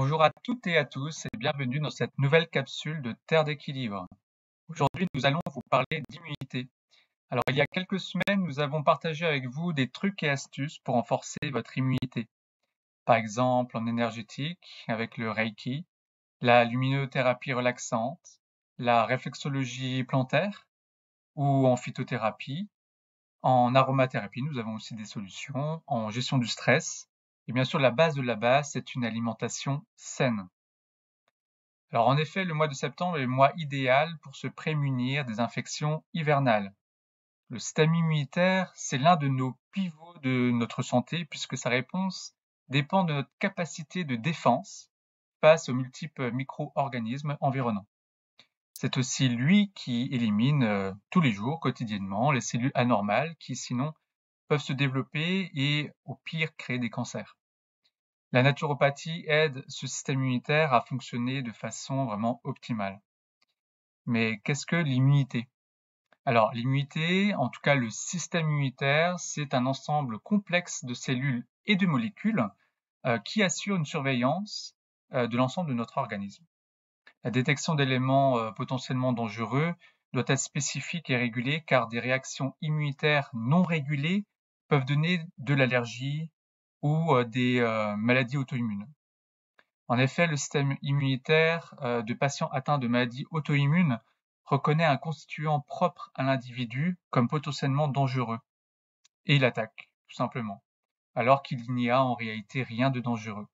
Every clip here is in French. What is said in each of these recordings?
Bonjour à toutes et à tous et bienvenue dans cette nouvelle capsule de Terre d'équilibre. Aujourd'hui, nous allons vous parler d'immunité. Alors, il y a quelques semaines, nous avons partagé avec vous des trucs et astuces pour renforcer votre immunité. Par exemple, en énergétique, avec le Reiki, la luminothérapie relaxante, la réflexologie plantaire ou en phytothérapie. En aromathérapie, nous avons aussi des solutions. En gestion du stress. Et bien sûr, la base de la base, c'est une alimentation saine. Alors en effet, le mois de septembre est le mois idéal pour se prémunir des infections hivernales. Le système immunitaire, c'est l'un de nos pivots de notre santé puisque sa réponse dépend de notre capacité de défense face aux multiples micro-organismes environnants. C'est aussi lui qui élimine tous les jours, quotidiennement, les cellules anormales qui sinon peuvent se développer et au pire créer des cancers. La naturopathie aide ce système immunitaire à fonctionner de façon vraiment optimale. Mais qu'est-ce que l'immunité? Alors, l'immunité, en tout cas le système immunitaire, c'est un ensemble complexe de cellules et de molécules qui assure une surveillance de l'ensemble de notre organisme. La détection d'éléments potentiellement dangereux doit être spécifique et régulée car des réactions immunitaires non régulées peuvent donner de l'allergie ou des maladies auto-immunes. En effet, le système immunitaire de patients atteints de maladies auto-immunes reconnaît un constituant propre à l'individu comme potentiellement dangereux et il attaque, tout simplement, alors qu'il n'y a en réalité rien de dangereux.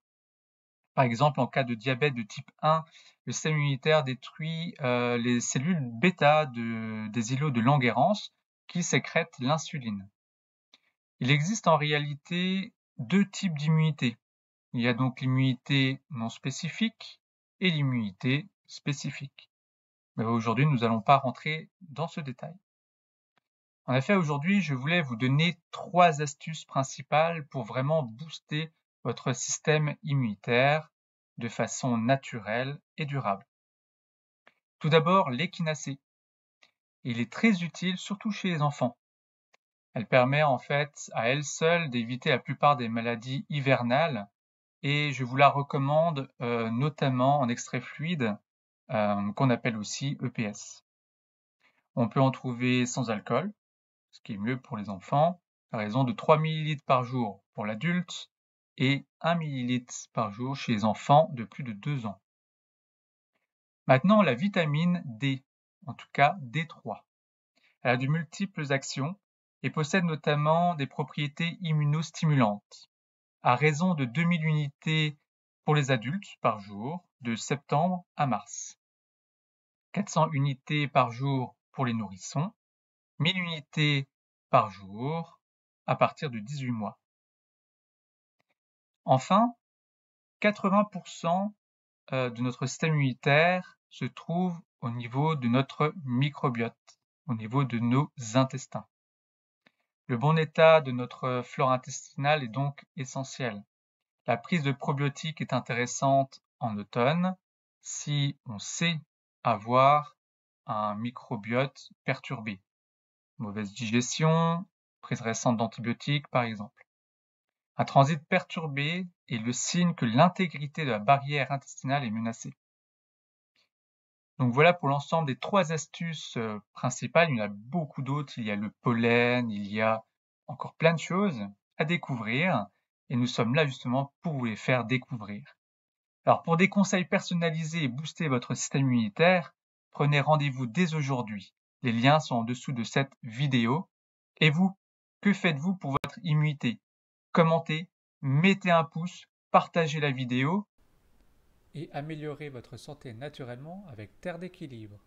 Par exemple, en cas de diabète de type 1, le système immunitaire détruit les cellules bêta des îlots de Langerhans qui sécrètent l'insuline. Il existe en réalité deux types d'immunité. Il y a donc l'immunité non spécifique et l'immunité spécifique. Mais aujourd'hui, nous n'allons pas rentrer dans ce détail. En effet, aujourd'hui, je voulais vous donner 3 astuces principales pour vraiment booster votre système immunitaire de façon naturelle et durable. Tout d'abord, l'échinacée. Il est très utile, surtout chez les enfants. Elle permet en fait à elle seule d'éviter la plupart des maladies hivernales et je vous la recommande notamment en extrait fluide qu'on appelle aussi EPS. On peut en trouver sans alcool, ce qui est mieux pour les enfants, à raison de 3 ml par jour pour l'adulte et 1 ml par jour chez les enfants de plus de 2 ans. Maintenant, la vitamine D, en tout cas D3. Elle a de multiples actions et possède notamment des propriétés immunostimulantes. À raison de 2000 unités pour les adultes par jour, de septembre à mars. 400 unités par jour pour les nourrissons, 1000 unités par jour à partir de 18 mois. Enfin, 80% de notre système immunitaire se trouve au niveau de notre microbiote, au niveau de nos intestins. Le bon état de notre flore intestinale est donc essentiel. La prise de probiotiques est intéressante en automne si on sait avoir un microbiote perturbé. Mauvaise digestion, prise récente d'antibiotiques par exemple. Un transit perturbé est le signe que l'intégrité de la barrière intestinale est menacée. Donc voilà pour l'ensemble des 3 astuces principales. Il y en a beaucoup d'autres. Il y a le pollen, il y a encore plein de choses à découvrir. Et nous sommes là justement pour vous les faire découvrir. Alors pour des conseils personnalisés et booster votre système immunitaire, prenez rendez-vous dès aujourd'hui. Les liens sont en dessous de cette vidéo. Et vous, que faites-vous pour votre immunité? Commentez, mettez un pouce, partagez la vidéo et améliorez votre santé naturellement avec Terre d'équilibre.